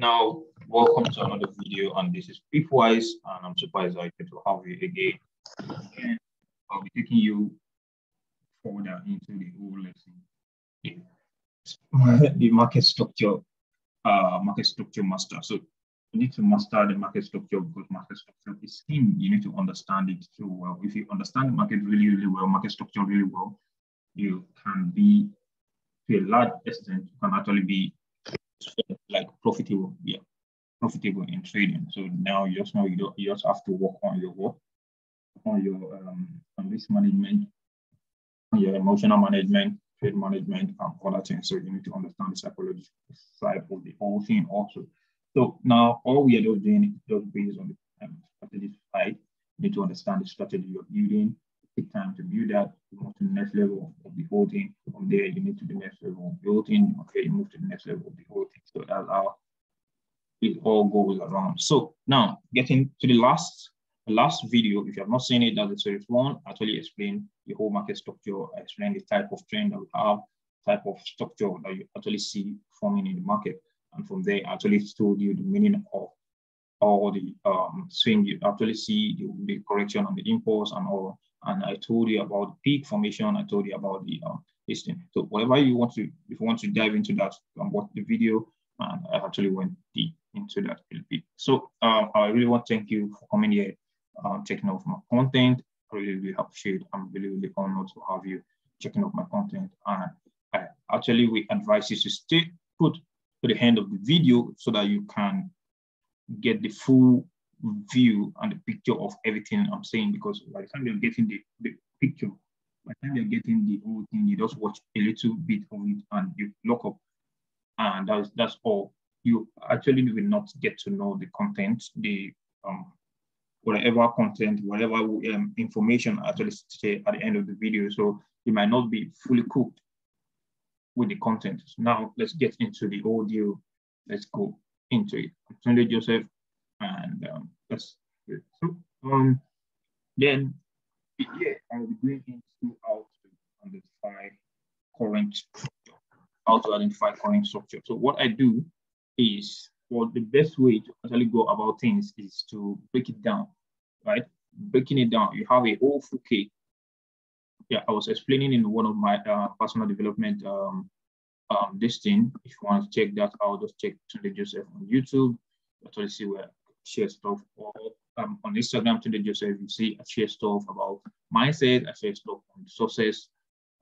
Now, welcome to another video, and this is Piecewise, and I'm super excited to have you again. And I'll be taking you further into the whole lesson, the market structure master. So you need to master the market structure because market structure is key. You need to understand it so well. If you understand the market really well, market structure really well, you can be, to a large extent, you can actually be like profitable in trading. So now you just know you just have to work on your work, on your risk management, on your emotional management, trade management, and other things. So you need to understand the psychology side of the whole thing also. So now all we are just doing is just based on the strategy side. You need to understand the strategy you're building. Take time to build that. You move to the next level of the whole thing. From there, you need to the next level of the whole thing. Okay, you move to the next level of the whole thing. So that's how it all goes around. So now getting to the last video, if you have not seen it, that's the series one. I actually explain the whole market structure. I explain the type of trend that we have, type of structure that you actually see forming in the market. And from there, I actually told you the meaning of all the swing. You actually see the correction on the impulse and all. And I told you about peak formation. I told you about the this thing. So whatever you want to, if you want to dive into that, watch the video. And I actually went deep into that a little bit. So I really want to thank you for coming here, checking out my content. I really appreciate. I'm really honored to have you checking out my content. And I actually we advise you to stay put to the end of the video so that you can get the full view and the picture of everything I'm saying, because by the time you're getting the picture, by the time you're getting the whole thing, you just watch a little bit of it and you lock up, and that's all. You actually will not get to know the content, the whatever content, whatever information I actually say at the end of the video. So it might not be fully cooked with the content. So now let's get into the audio. Let's go into it. I'm Sunday Joseph, and let's so then I'll be going into how to identify current structure. How to identify current structure. So what I do is, well, the best way to actually go about things is to break it down, right? Breaking it down, you have a whole full cake. Yeah, I was explaining in one of my personal development this thing. If you want to check that out, just check Tunde Joseph on YouTube. Actually see where I share stuff. Or on Instagram, Tunde Joseph, you see I share stuff about mindset. I share stuff on success.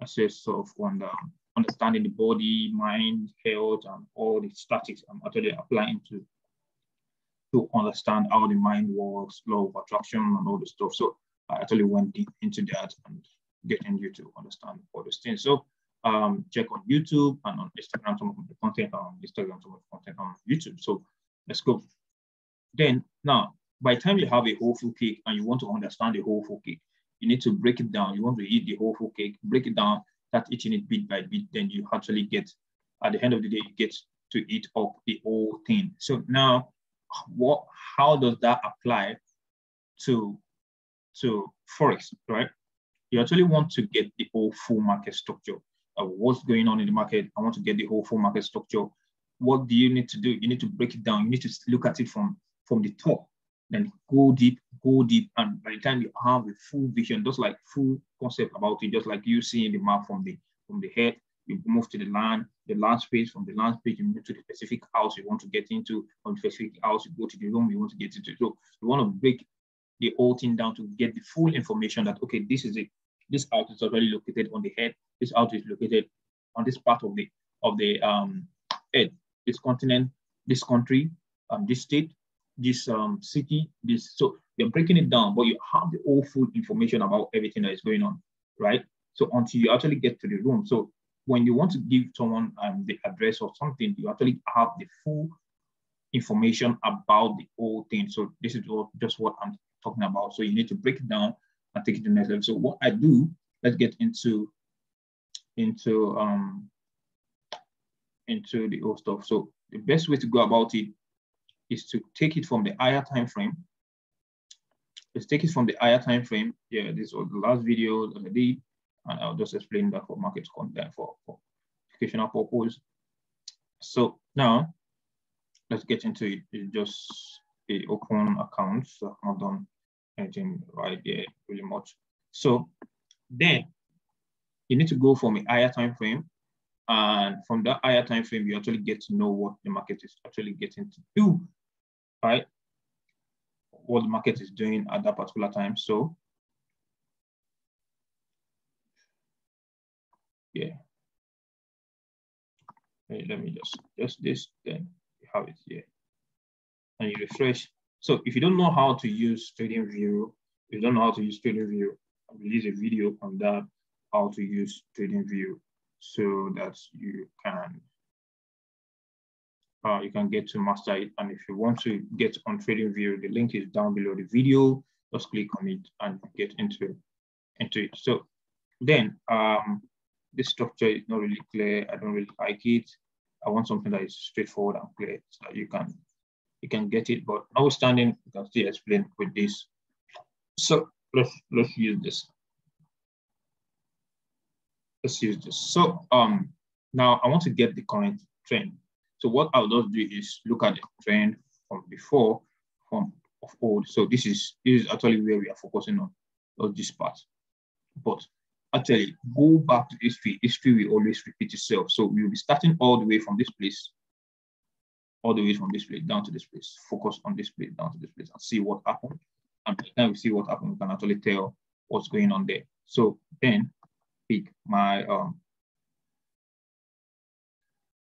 I share stuff on the understanding the body, mind, health, and all the statistics I'm actually applying to understand how the mind works, law of attraction, and all the stuff. So I actually went deep into that and getting you to understand all those things. So check on YouTube and on Instagram some of the content on Instagram, some of the content on YouTube. So let's go. Then now, by the time you have a whole full cake and you want to understand the whole full cake, you need to break it down. You want to eat the whole full cake, break it down, start eating it bit by bit. Then you actually get, at the end of the day, you get to eat up the whole thing. So now, how does that apply to Forex, right? You actually want to get the whole full market structure of what's going on in the market. I want to get the whole full market structure. What do you need to do? You need to break it down. You need to look at it from the top, then go deep. And by the time you have a full vision, just like full concept about it, just like you see in the map from the head, you move to the land space. From the land space, you move to the specific house you want to get into. From the specific house, you go to the room you want to get into. So you want to break the whole thing down to get the full information that, okay, this is it. This house is already located on the head. This house is located on this part of the head, this continent, this country, this state, this city, this. So you're breaking it down, but you have the whole full information about everything that is going on, right? So until you actually get to the room. So when you want to give someone the address or something, you actually have the full information about the whole thing. So this is just what I'm talking about. So you need to break it down and take it to the next level. So what I do, let's get into the whole stuff. So the best way to go about it is to take it from the higher time frame. Let's take it from the higher time frame. Yeah, this was the last video that I did, and I'll just explain that for market content for educational purpose. So now let's get into it. It's just a open account, so I've not done anything right there really much. So then you need to go from a higher time frame, and from that higher time frame, you actually get to know what the market is actually getting to do, right? What the market is doing at that particular time. So yeah, let me just this, then you have it here, and you refresh. So if you don't know how to use TradingView, if you don't know how to use TradingView, I will release a video on that, how to use TradingView, so that you can get to master it. And if you want to get on TradingView, the link is down below the video. Just click on it and get into it. So then this structure is not really clear. I don't really like it. I want something that is straightforward and clear so that you can get it. But notwithstanding, you can still explain with this. So let's use this. Let's use this. So now I want to get the current trend. So what I'll just do is look at the trend from before, of old. So this is actually where we are focusing on this part. But actually, go back to history. History will always repeat itself. So we will be starting all the way from this place, all the way from this place down to this place. Focus on this place, down to this place, and see what happened. And by the time we see what happened, we can actually tell what's going on there. So then pick my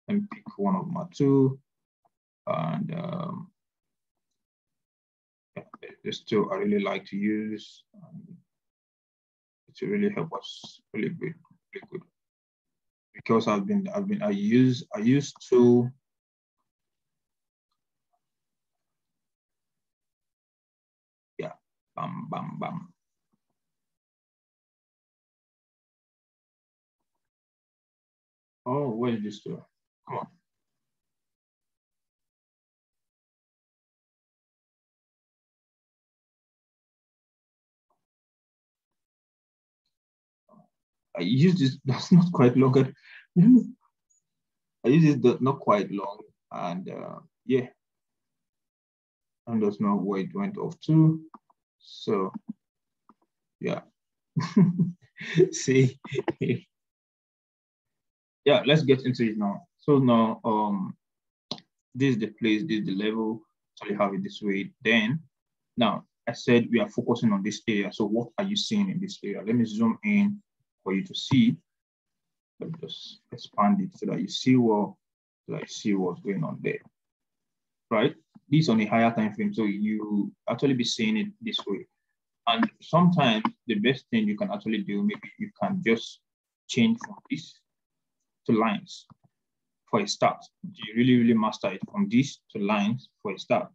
let me pick one of my two, and this two I really like to use. To really help us really good, because I used to bam bam bam. Oh, where is this two? Come on. I use this, that's not quite long. I use this not quite long, and yeah, and that's not where it went off to. So yeah, see, yeah, let's get into it now. So now, this is the place, this is the level. So you have it this way. Then now I said we are focusing on this area. So what are you seeing in this area? Let me zoom in for you to see. Let me just expand it so that you see what's going on there. Right? This on a higher time frame, so you actually be seeing it this way. And sometimes the best thing you can actually do, maybe you can just change from this to lines for a start. You really master it from this to lines for a start.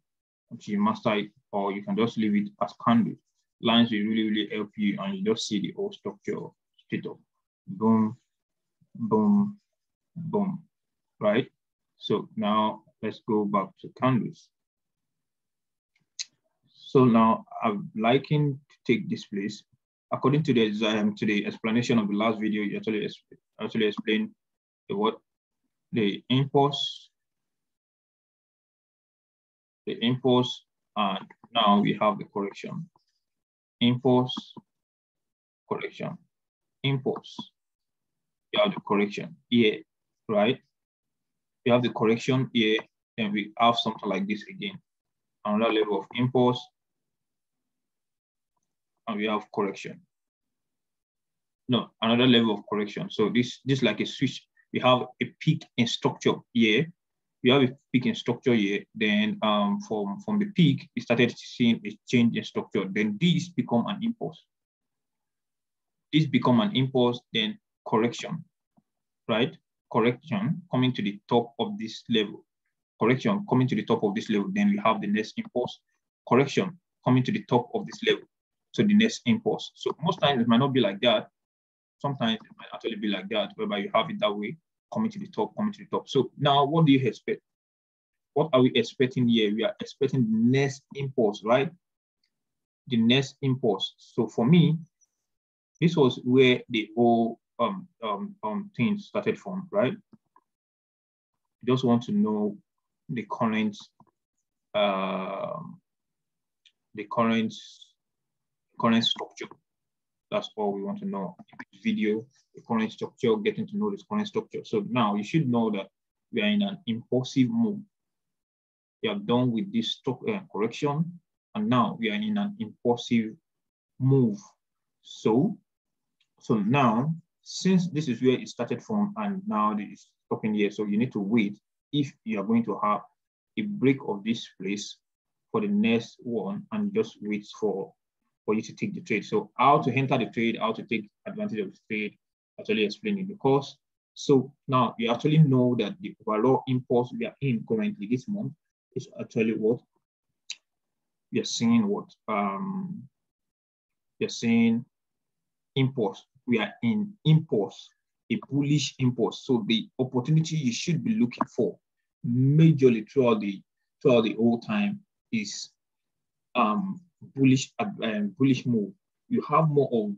Until you master it, or you can just leave it as candles. Lines will really help you, and you just see the whole structure straight up. Boom, boom, boom, right? So now let's go back to candles. So now I'm liking to take this place. According to the explanation of the last video, you actually explained the impulse, and now we have the correction. Impulse, correction, impulse. You have the correction here, right? You have the correction here, then we have something like this again. Another level of impulse, and we have correction. No, another level of correction. So this like a switch. We have a peak in structure here. We have a peak in structure here. Then from the peak, we started seeing a change in structure. Then this become an impulse. This become an impulse, then correction, right? Correction coming to the top of this level. Correction coming to the top of this level. Then we have the next impulse. Correction coming to the top of this level. So the next impulse. So most times it might not be like that. Sometimes it might actually be like that, whereby you have it that way, coming to the top, coming to the top. So now what do you expect? What are we expecting here? We are expecting the next impulse, right? The next impulse. So for me, this was where the whole thing started from, right? You just want to know the current structure. That's all we want to know. Video, the current structure, getting to know this current structure. So now you should know that we are in an impulsive move. We are done with this stock correction, and now we are in an impulsive move. So now, since this is where it started from, and now it's stopping here, so you need to wait if you are going to have a break of this place for the next one, and just wait for you to take the trade. So how to enter the trade, how to take advantage of the trade, actually explain in the course. So now you actually know that the overall impulse we are in currently this month is actually what we are seeing. What we are seeing impulse. We are in impulse, a bullish impulse. So the opportunity you should be looking for majorly throughout the whole time is bullish move. You have more of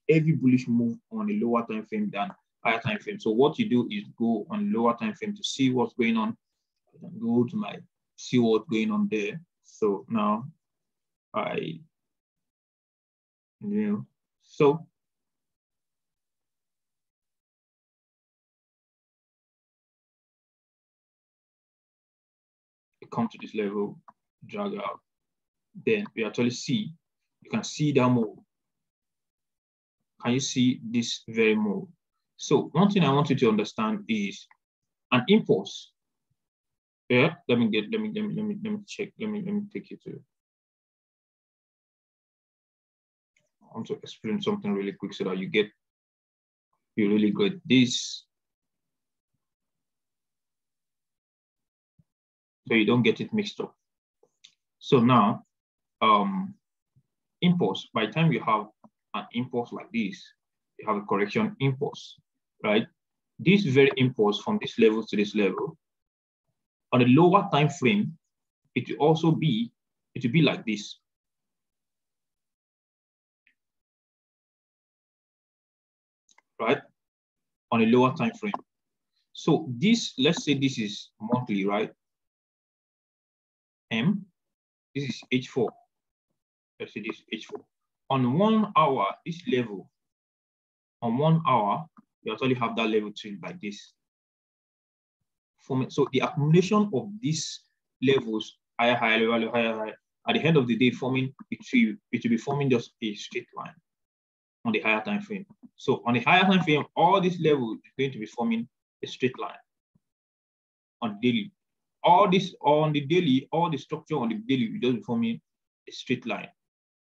heavy bullish move on a lower time frame than higher time frame. So what you do is go on lower time frame to see what's going on. I can go to see what's going on there. So now so you come to this level, drag out. Then we actually see, you can see that move. Can you see this very move? So one thing I want you to understand is an impulse. Yeah, let me check. Let me take you to. I want to explain something really quick so that you really get this. So you don't get it mixed up. So now, impulse, by the time you have an impulse like this, you have a correction impulse, right? This very impulse from this level to this level, on a lower time frame, it will also be, like this. Right? On a lower time frame. So this, let's say this is monthly, right? This is H4. Let's say this is H4. On 1 hour, this level, on 1 hour, you actually have that level trade like this. So the accumulation of these levels, higher, at the end of the day, forming it will be forming just a straight line on the higher time frame. So on the higher time frame, all this level is going to be forming a straight line on daily. All this on the daily, all the structure on the daily will just be forming a straight line.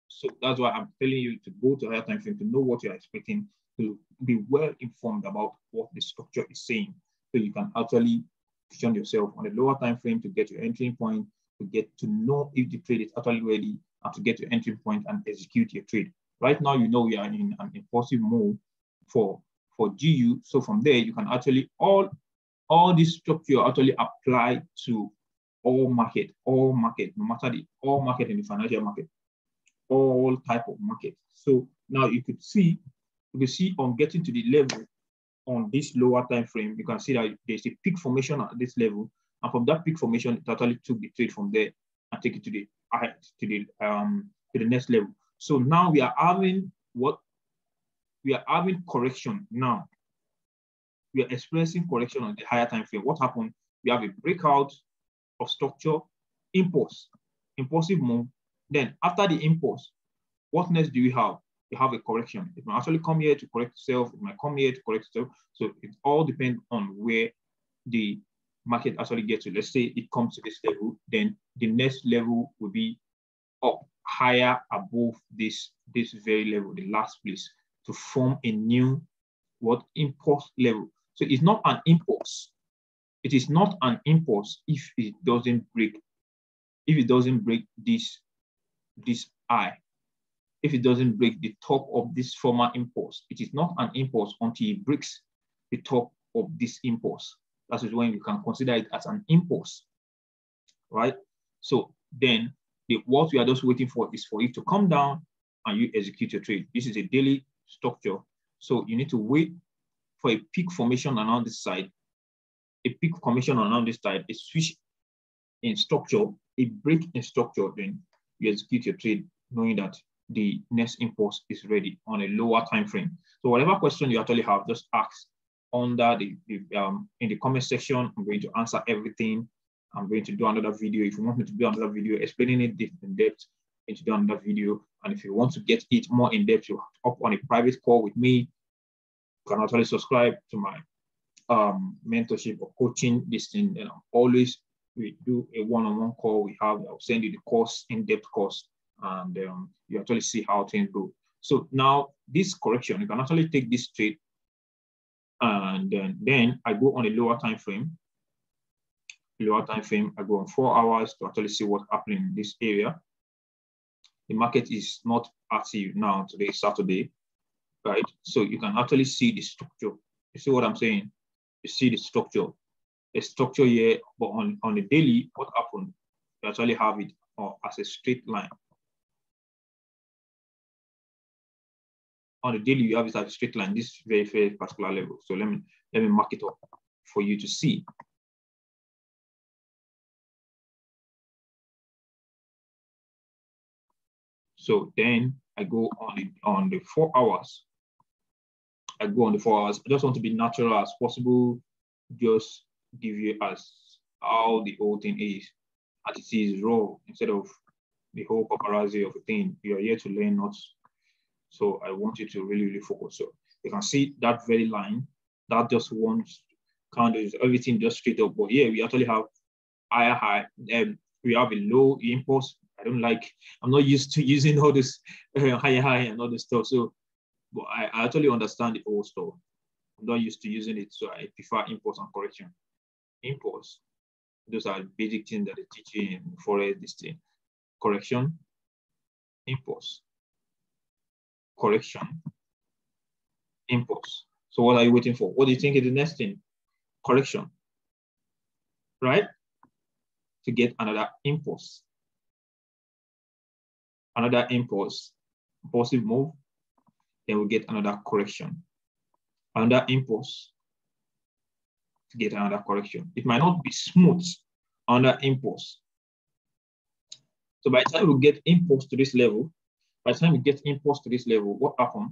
So that's why I'm telling you to go to higher time frame to know what you're expecting, to be well informed about what the structure is saying, so you can actually position yourself on a lower time frame to get your entry point, to get to know if the trade is actually ready, and to get your entry point and execute your trade. Right now, you know we are in an impulsive mode for GU. So from there, you can actually all this structure actually apply to all market, no matter all market in the financial market, all type of market. So now you can see on getting to the level on this lower time frame, you can see that there's a peak formation at this level, and from that peak formation, it totally took the trade from there and take it to the next level. So now we are having correction now. We are experiencing correction on the higher time frame. What happened? We have a breakout of structure, impulsive move. Then after the impulse, what next do we have? We have a correction. It might actually come here to correct itself. It might come here to correct itself. So it all depends on where the market actually gets to. Let's say it comes to this level, then the next level will be up higher above this very level, the last place, to form a new impulse level. So it's not an impulse. It is not an impulse if it doesn't break. If it doesn't break this high, if it doesn't break the top of this former impulse, it is not an impulse until it breaks the top of this impulse. That is when you can consider it as an impulse, right? So then what we are just waiting for is for it to come down and you execute your trade. This is a daily structure. So you need to wait for a peak formation around this side, a peak formation around this side, a switch in structure, a break in structure, then you execute your trade knowing that the next impulse is ready on a lower time frame. So whatever question you actually have, just ask under in the comment section. I'm going to answer everything. I'm going to do another video. If you want me to do another video explaining it in depth, I'm going to do another video. And if you want to get it more in depth, you have to hop on a private call with me. You can actually subscribe to my mentorship or coaching this thing. And always we do a one-on-one call. I'll send you the course, in-depth course, and you actually see how things go. So now this correction, you can actually take this trade, and then I go on a lower time frame. Lower time frame, I go on 4 hours to actually see what's happening in this area. The market is not active now. Today is Saturday, right? So you can actually see the structure. You see what I'm saying? You see the structure. The structure here, but on the daily, what happened? You actually have it as a straight line. On the daily, you have it as a straight line. This very, very particular level. So let me mark it up for you to see. So then I go on the 4 hours. I go on the 4 hours. I just want to be natural as possible. Just give you as how the whole thing is, as it is raw, instead of the whole paparazzi of a thing. You are here to learn, not. So I want you to really, really focus. So you can see that very line, that just one candle is everything just straight up. But here we actually have higher high. We have a low impulse. I'm not used to using all this higher high and all this stuff. So, but I actually understand the whole stuff. I'm not used to using it, so I prefer impulse and correction. Impulse, those are basic things that they teach you in Forex, this thing. Correction, impulse, correction, impulse. So what are you waiting for? What do you think is the next thing? Correction, right? To get another impulse. Another impulse, impulsive move, then we get another correction. Another impulse to get another correction. It might not be smooth, another impulse. So by the time we get impulse to this level, what happened?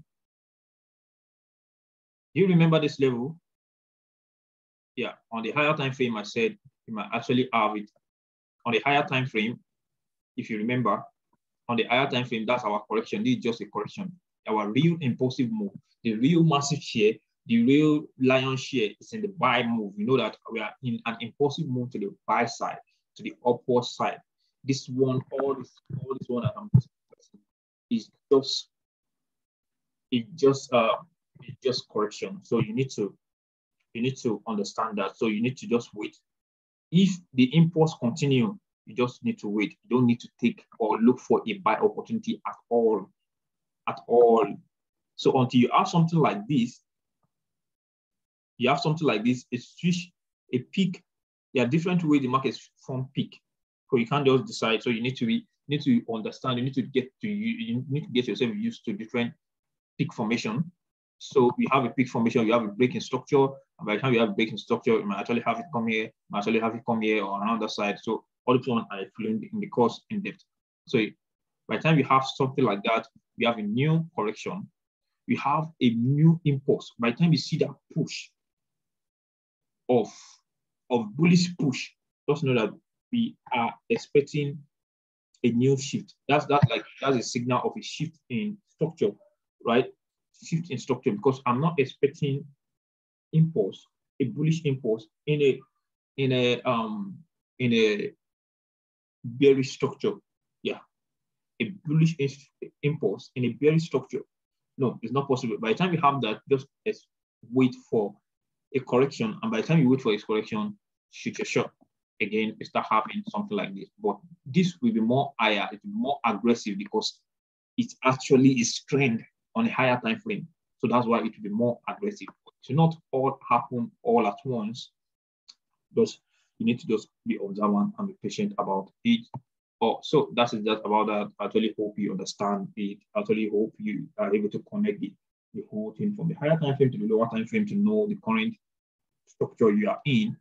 Do you remember this level? Yeah, on the higher time frame, I said you might actually have it. On the higher time frame, if you remember, on the higher time frame, that's our correction. This is just a correction. Our real impulsive move, the real massive share, the real lion share is in the buy move. You know that we are in an impulsive move to the buy side, to the upward side. This one, all this one that I'm discussing is just correction. So you need to understand that. So you need to just wait. If the impulse continue, you just need to wait. You don't need to take or look for a buy opportunity at all. So until you have something like this, it's a peak. There are different ways the market form peak. So you can't just decide. So you need to understand. You need to get yourself used to different peak formation. So you have a peak formation, you have a breaking structure, and by the time you have a breaking structure, you might actually have it come here, or another side. So all the one I explained in the course in depth. So by the time you have something like that, we have a new correction, we have a new impulse. By the time you see that push of bullish push, just know that we are expecting a new shift. That's a signal of a shift in structure, right? Shift in structure, because I'm not expecting impulse, a bullish impulse in a bearish structure. Yeah, a bullish impulse in a bearish structure. No, it's not possible. By the time you have that, just wait for a correction, and by the time you wait for a correction, shoot your shot. Again, you start having something like this. But this will be more higher, it will be more aggressive, because it actually is trend on a higher time frame. So that's why it will be more aggressive. It will not all happen all at once. Just you need to just be observant and be patient about it. So that's it just about that. I actually hope you understand it. I actually hope you are able to connect the whole thing from the higher time frame to the lower time frame to know the current structure you are in,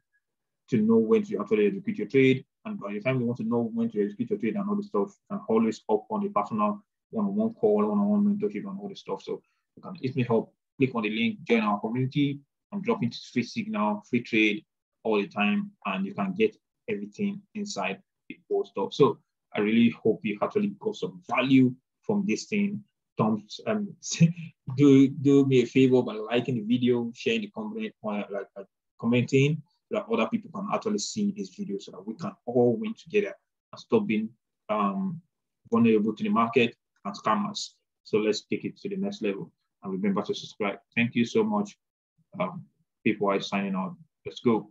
to know when to actually execute your trade, And by the time you want to know when to execute your trade and all this stuff, you can always hop on a personal one-on-one call, one-on-one mentorship, and all this stuff. So you can easily help. Click on the link, join our community. I'm dropping free signal, free trade all the time, and you can get everything inside the whole stuff. So I really hope you actually got some value from this thing. Do me a favor by liking the video, sharing the comment, commenting, so that other people can actually see this video, so that we can all win together and stop being vulnerable to the market and scammers. So let's take it to the next level. And remember to subscribe. Thank you so much. People are signing out. Let's go.